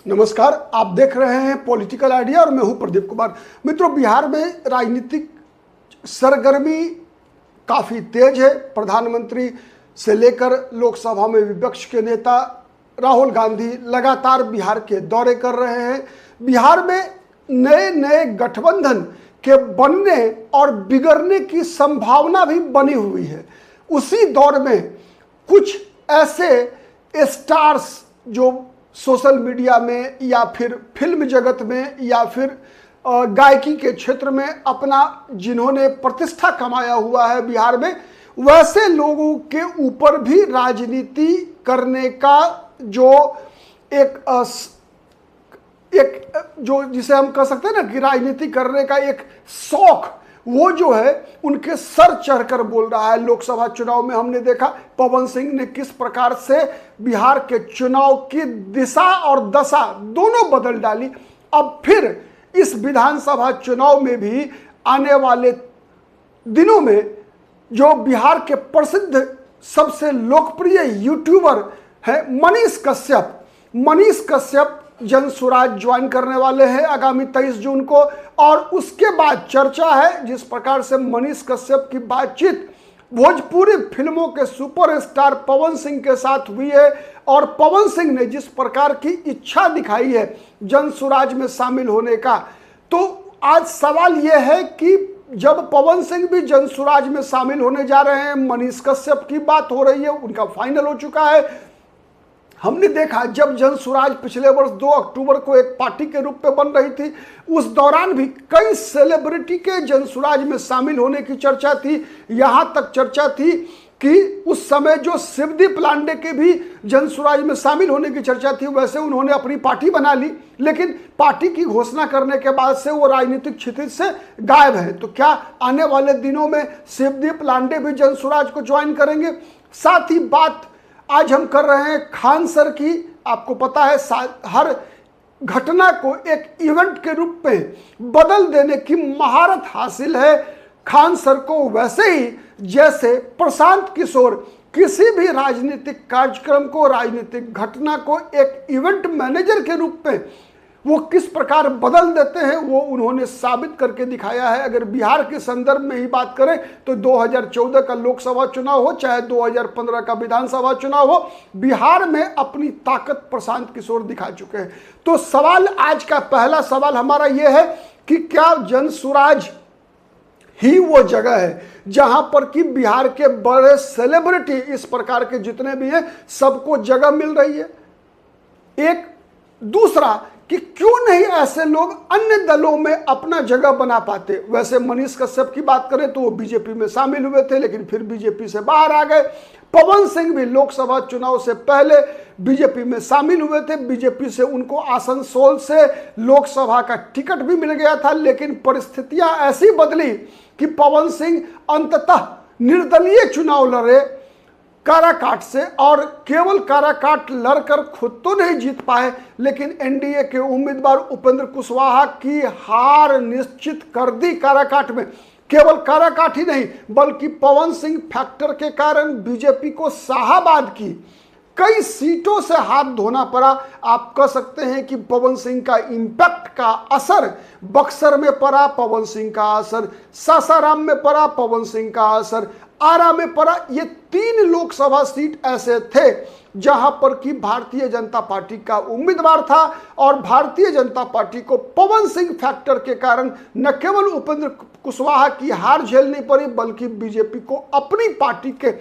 नमस्कार, आप देख रहे हैं पॉलिटिकल आइडिया और मैं हूं प्रदीप कुमार। मित्रों, बिहार में राजनीतिक सरगर्मी काफ़ी तेज है। प्रधानमंत्री से लेकर लोकसभा में विपक्ष के नेता राहुल गांधी लगातार बिहार के दौरे कर रहे हैं। बिहार में नए नए गठबंधन के बनने और बिगड़ने की संभावना भी बनी हुई है। उसी दौर में कुछ ऐसे स्टार्स जो सोशल मीडिया में या फिर फिल्म जगत में या फिर गायकी के क्षेत्र में अपना जिन्होंने प्रतिष्ठा कमाया हुआ है बिहार में, वैसे लोगों के ऊपर भी राजनीति करने का जो एक जो जिसे हम कह सकते हैं ना कि राजनीति करने का एक शौक, वो जो है उनके सर चढ़कर बोल रहा है। लोकसभा चुनाव में हमने देखा पवन सिंह ने किस प्रकार से बिहार के चुनाव की दिशा और दशा दोनों बदल डाली। अब फिर इस विधानसभा चुनाव में भी आने वाले दिनों में जो बिहार के प्रसिद्ध सबसे लोकप्रिय यूट्यूबर है मनीष कश्यप जनसुराज ज्वाइन करने वाले हैं आगामी 23 जून को। और उसके बाद चर्चा है जिस प्रकार से मनीष कश्यप की बातचीत भोजपुरी फिल्मों के सुपरस्टार पवन सिंह के साथ हुई है और पवन सिंह ने जिस प्रकार की इच्छा दिखाई है जनसुराज में शामिल होने का, तो आज सवाल यह है कि जब पवन सिंह भी जनसुराज में शामिल होने जा रहे हैं, मनीष कश्यप की बात हो रही है, उनका फाइनल हो चुका है। हमने देखा जब जनसुराज पिछले वर्ष 2 अक्टूबर को एक पार्टी के रूप में बन रही थी, उस दौरान भी कई सेलिब्रिटी के जनसुराज में शामिल होने की चर्चा थी। यहां तक चर्चा थी कि उस समय जो शिवदीप लांडे के भी जनसुराज में शामिल होने की चर्चा थी, वैसे उन्होंने अपनी पार्टी बना ली, लेकिन पार्टी की घोषणा करने के बाद से वो राजनीतिक क्षितिज से गायब है। तो क्या आने वाले दिनों में शिवदीप लांडे भी जनसुराज को ज्वाइन करेंगे? साथ ही बात आज हम कर रहे हैं खान सर की। आपको पता है हर घटना को एक इवेंट के रूप में बदल देने की महारत हासिल है खान सर को, वैसे ही जैसे प्रशांत किशोर किसी भी राजनीतिक कार्यक्रम को, राजनीतिक घटना को एक इवेंट मैनेजर के रूप में वो किस प्रकार बदल देते हैं, वो उन्होंने साबित करके दिखाया है। अगर बिहार के संदर्भ में ही बात करें तो 2014 का लोकसभा चुनाव हो चाहे 2015 का विधानसभा चुनाव हो, बिहार में अपनी ताकत प्रशांत किशोर दिखा चुके हैं। तो सवाल, आज का पहला सवाल हमारा यह है कि क्या जनसुराज ही वो जगह है जहां पर कि बिहार के बड़े सेलिब्रिटी इस प्रकार के जितने भी हैं सबको जगह मिल रही है? एक दूसरा कि क्यों नहीं ऐसे लोग अन्य दलों में अपना जगह बना पाते? वैसे मनीष कश्यप की बात करें तो वो बीजेपी में शामिल हुए थे, लेकिन फिर बीजेपी से बाहर आ गए। पवन सिंह भी लोकसभा चुनाव से पहले बीजेपी में शामिल हुए थे। बीजेपी से उनको आसनसोल से लोकसभा का टिकट भी मिल गया था, लेकिन परिस्थितियां ऐसी बदली कि पवन सिंह अंततः निर्दलीय चुनाव लड़े काराकाट से, और केवल काराकाट लड़कर खुद तो नहीं जीत पाए, लेकिन एनडीए के उम्मीदवार उपेंद्र कुशवाहा की हार निश्चित कर दी काराकाट में। केवल काराकाट ही नहीं बल्कि पवन सिंह फैक्टर के कारण बीजेपी को शाहाबाद की कई सीटों से हाथ धोना पड़ा। आप कह सकते हैं कि पवन सिंह का इंपैक्ट का असर बक्सर में पड़ा, पवन सिंह का असर सासाराम में पड़ा, पवन सिंह का असर आरा में पड़ा। ये 3 लोकसभा सीट ऐसे थे जहां पर कि भारतीय जनता पार्टी का उम्मीदवार था और भारतीय जनता पार्टी को पवन सिंह फैक्टर के कारण न केवल उपेंद्र कुशवाहा की हार झेलनी पड़ी, बल्कि बीजेपी को अपनी पार्टी के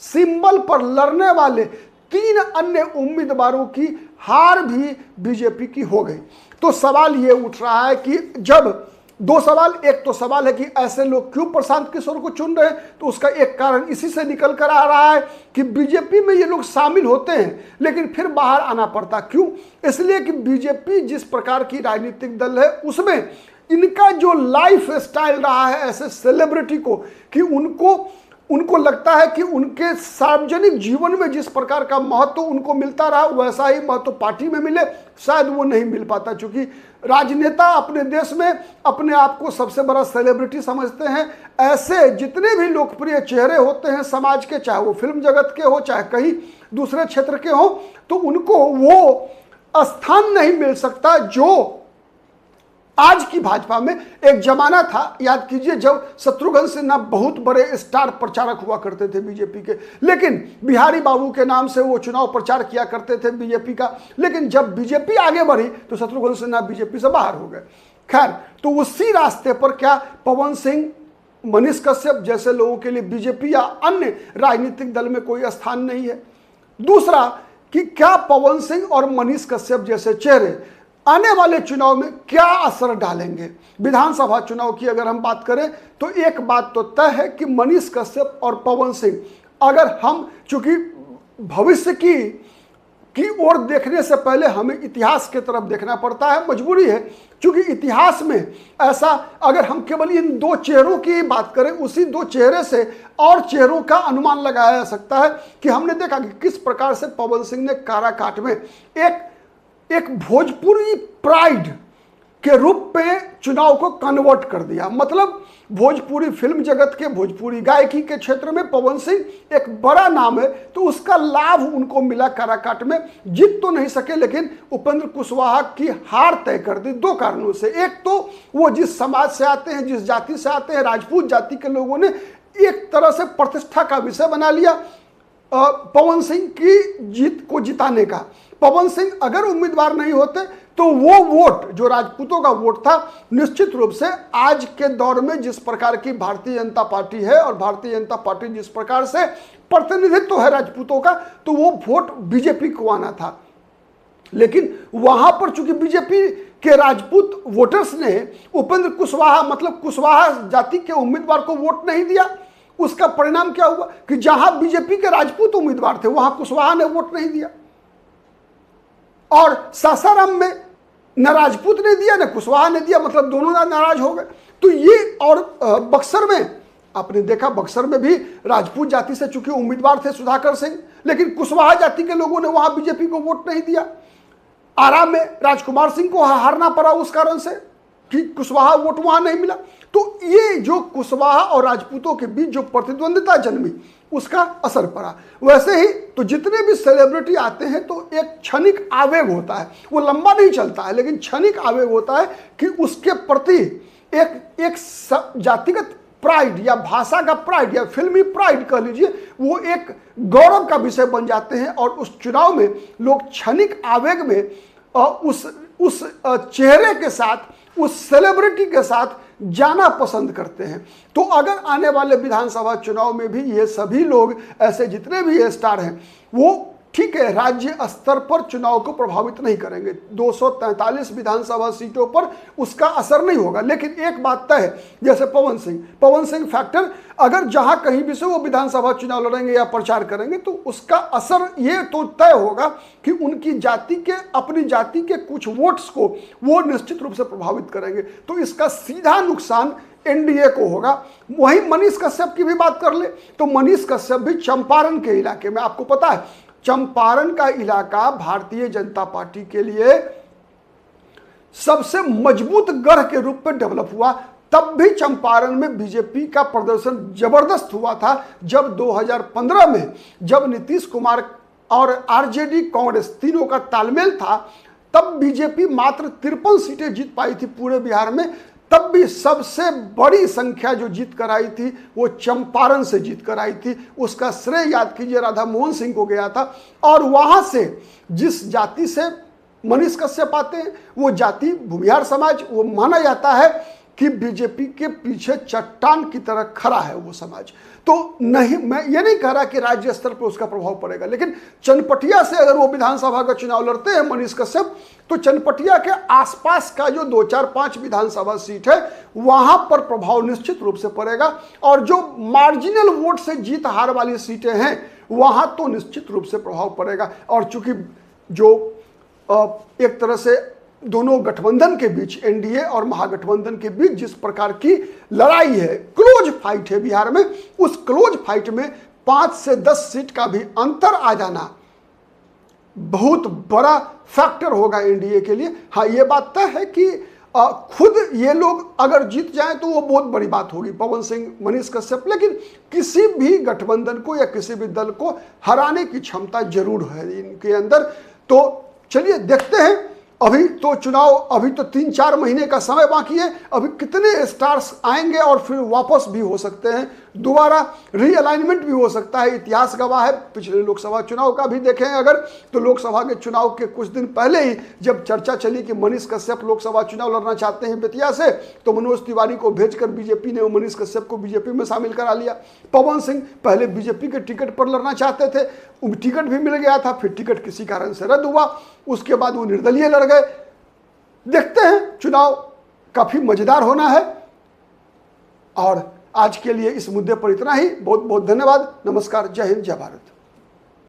सिंबल पर लड़ने वाले 3 अन्य उम्मीदवारों की हार भी बीजेपी की हो गई। तो सवाल ये उठ रहा है कि जब 2 सवाल, एक तो सवाल है कि ऐसे लोग क्यों प्रशांत किशोर को चुन रहे हैं, तो उसका एक कारण इसी से निकल कर आ रहा है कि बीजेपी में ये लोग शामिल होते हैं लेकिन फिर बाहर आना पड़ता क्यों? इसलिए कि बीजेपी जिस प्रकार की राजनीतिक दल है उसमें इनका जो लाइफ स्टाइल रहा है ऐसे सेलिब्रिटी को कि उनको लगता है कि उनके सार्वजनिक जीवन में जिस प्रकार का महत्व उनको मिलता रहा वैसा ही महत्व पार्टी में मिले, शायद वो नहीं मिल पाता। चूंकि राजनेता अपने देश में अपने आप को सबसे बड़ा सेलिब्रिटी समझते हैं। ऐसे जितने भी लोकप्रिय चेहरे होते हैं समाज के, चाहे वो फिल्म जगत के हो चाहे कहीं दूसरे क्षेत्र के हो, तो उनको वो स्थान नहीं मिल सकता जो आज की भाजपा में। एक जमाना था, याद कीजिए, जब शत्रुघ्न सिन्हा बहुत बड़े स्टार प्रचारक हुआ करते थे बीजेपी के, लेकिन बिहारी बाबू के नाम से वो चुनाव प्रचार किया करते थे बीजेपी का, लेकिन जब बीजेपी आगे बढ़ी तो शत्रुघ्न सिन्हा बीजेपी से बाहर हो गए। खैर, तो उसी रास्ते पर क्या पवन सिंह, मनीष कश्यप जैसे लोगों के लिए बीजेपी या अन्य राजनीतिक दल में कोई स्थान नहीं है? दूसरा कि क्या पवन सिंह और मनीष कश्यप जैसे चेहरे आने वाले चुनाव में क्या असर डालेंगे? विधानसभा चुनाव की अगर हम बात करें तो एक बात तो तय है कि मनीष कश्यप और पवन सिंह, अगर हम, चूंकि भविष्य की ओर देखने से पहले हमें इतिहास की तरफ देखना पड़ता है, मजबूरी है, क्योंकि इतिहास में ऐसा, अगर हम केवल इन दो चेहरों की बात करें, उसी दो चेहरे से और चेहरों का अनुमान लगाया जा सकता है कि हमने देखा कि किस प्रकार से पवन सिंह ने काराकाट में एक भोजपुरी प्राइड के रूप में चुनाव को कन्वर्ट कर दिया। मतलब भोजपुरी फिल्म जगत के, भोजपुरी गायकी के क्षेत्र में पवन सिंह एक बड़ा नाम है, तो उसका लाभ उनको मिला काराकाट में। जीत तो नहीं सके, लेकिन उपेंद्र कुशवाहा की हार तय कर दी दो कारणों से। एक तो वो जिस समाज से आते हैं, जिस जाति से आते हैं, राजपूत जाति के लोगों ने एक तरह से प्रतिष्ठा का विषय बना लिया पवन सिंह की जीत को जिताने का। पवन सिंह अगर उम्मीदवार नहीं होते तो वो वोट, जो राजपूतों का वोट था, निश्चित रूप से आज के दौर में जिस प्रकार की भारतीय जनता पार्टी है और भारतीय जनता पार्टी जिस प्रकार से प्रतिनिधित्व है राजपूतों का, तो वो वोट बीजेपी को आना था। लेकिन वहां पर चूंकि बीजेपी के राजपूत वोटर्स ने उपेंद्र कुशवाहा, मतलब कुशवाहा जाति के उम्मीदवार को वोट नहीं दिया, उसका परिणाम क्या हुआ कि जहां बीजेपी के राजपूत उम्मीदवार थे वहां कुशवाहा ने वोट नहीं दिया, और सासाराम में न राजपूत ने दिया न कुशवाहा ने दिया, मतलब दोनों नाराज हो गए। तो ये, और बक्सर में आपने देखा, बक्सर में भी राजपूत जाति से चूंकि उम्मीदवार थे सुधाकर सिंह, लेकिन कुशवाहा जाति के लोगों ने वहां बीजेपी को वोट नहीं दिया। आरा में राजकुमार सिंह को हारना पड़ा उस कारण से कि कुशवाहा वोट वहां नहीं मिला। तो ये जो कुशवाहा और राजपूतों के बीच जो प्रतिद्वंदिता जन्मी, उसका असर पड़ा। वैसे ही तो जितने भी सेलिब्रिटी आते हैं तो एक क्षणिक आवेग होता है, वो लंबा नहीं चलता है, लेकिन क्षणिक आवेग होता है कि उसके प्रति एक जातिगत प्राइड या भाषा का प्राइड या फिल्मी प्राइड कह लीजिए, वो एक गौरव का विषय बन जाते हैं। और उस चुनाव में लोग क्षणिक आवेग में उस चेहरे के साथ, उस सेलिब्रिटी के साथ जाना पसंद करते हैं। तो अगर आने वाले विधानसभा चुनाव में भी ये सभी लोग, ऐसे जितने भी स्टार हैं, वो ठीक है राज्य स्तर पर चुनाव को प्रभावित नहीं करेंगे, 243 विधानसभा सीटों पर उसका असर नहीं होगा। लेकिन एक बात तय है, जैसे पवन सिंह फैक्टर, अगर जहां कहीं भी से वो विधानसभा चुनाव लड़ेंगे या प्रचार करेंगे तो उसका असर ये तो तय होगा कि उनकी जाति के, अपनी जाति के कुछ वोट्स को वो निश्चित रूप से प्रभावित करेंगे। तो इसका सीधा नुकसान एनडीए को होगा। वहीं मनीष कश्यप की भी बात कर ले तो मनीष कश्यप भी चंपारण के इलाके में, आपको पता है चंपारण का इलाका भारतीय जनता पार्टी के लिए सबसे मजबूत गढ़ के रूप में डेवलप हुआ। तब भी चंपारण में बीजेपी का प्रदर्शन जबरदस्त हुआ था। जब 2015 में जब नीतीश कुमार और आरजेडी कांग्रेस तीनों का तालमेल था, तब बीजेपी मात्र 53 सीटें जीत पाई थी पूरे बिहार में। तब भी सबसे बड़ी संख्या जो जीत कर आई थी वो चंपारण से जीत कर आई थी। उसका श्रेय याद कीजिए राधा मोहन सिंह को गया था। और वहां से जिस जाति से मनीष कश्यप आते हैं, वो जाति भूमिहार समाज, वो माना जाता है कि बीजेपी के पीछे चट्टान की तरह खड़ा है वो समाज। तो नहीं, मैं ये नहीं कह रहा कि राज्य स्तर पर उसका प्रभाव पड़ेगा, लेकिन चनपटिया से अगर वो विधानसभा का चुनाव लड़ते हैं मनीष कश्यप, तो चनपटिया के आसपास का जो 2, 4, 5 विधानसभा सीट है वहां पर प्रभाव निश्चित रूप से पड़ेगा। और जो मार्जिनल वोट से जीत हार वाली सीटें हैं वहां तो निश्चित रूप से प्रभाव पड़ेगा। और चूंकि जो एक तरह से दोनों गठबंधन के बीच, एनडीए और महागठबंधन के बीच जिस प्रकार की लड़ाई है, क्लोज फाइट है बिहार में, उस क्लोज फाइट में 5 से 10 सीट का भी अंतर आ जाना बहुत बड़ा फैक्टर होगा एनडीए के लिए। हाँ, ये बात तय है कि खुद ये लोग अगर जीत जाएं तो वो बहुत बड़ी बात होगी, पवन सिंह, मनीष कश्यप। लेकिन किसी भी गठबंधन को या किसी भी दल को हराने की क्षमता जरूर है इनके अंदर। तो चलिए देखते हैं। अभी तो चुनाव, अभी तो 3-4 महीने का समय बाकी है। अभी कितने स्टार्स आएंगे और फिर वापस भी हो सकते हैं, दोबारा रीअलाइनमेंट भी हो सकता है। इतिहास गवाह है। पिछले लोकसभा चुनाव का भी देखें अगर, तो लोकसभा के चुनाव के कुछ दिन पहले ही जब चर्चा चली कि मनीष कश्यप लोकसभा चुनाव लड़ना चाहते हैं बेतिया से, तो मनोज तिवारी को भेजकर बीजेपी ने मनीष कश्यप को बीजेपी में शामिल करा लिया। पवन सिंह पहले बीजेपी के टिकट पर लड़ना चाहते थे, टिकट भी मिल गया था, फिर टिकट किसी कारण से रद्द हुआ, उसके बाद वो निर्दलीय लड़ गए। देखते हैं, चुनाव काफी मजेदार होना है। और आज के लिए इस मुद्दे पर इतना ही। बहुत बहुत धन्यवाद। नमस्कार। जय हिंद, जय भारत।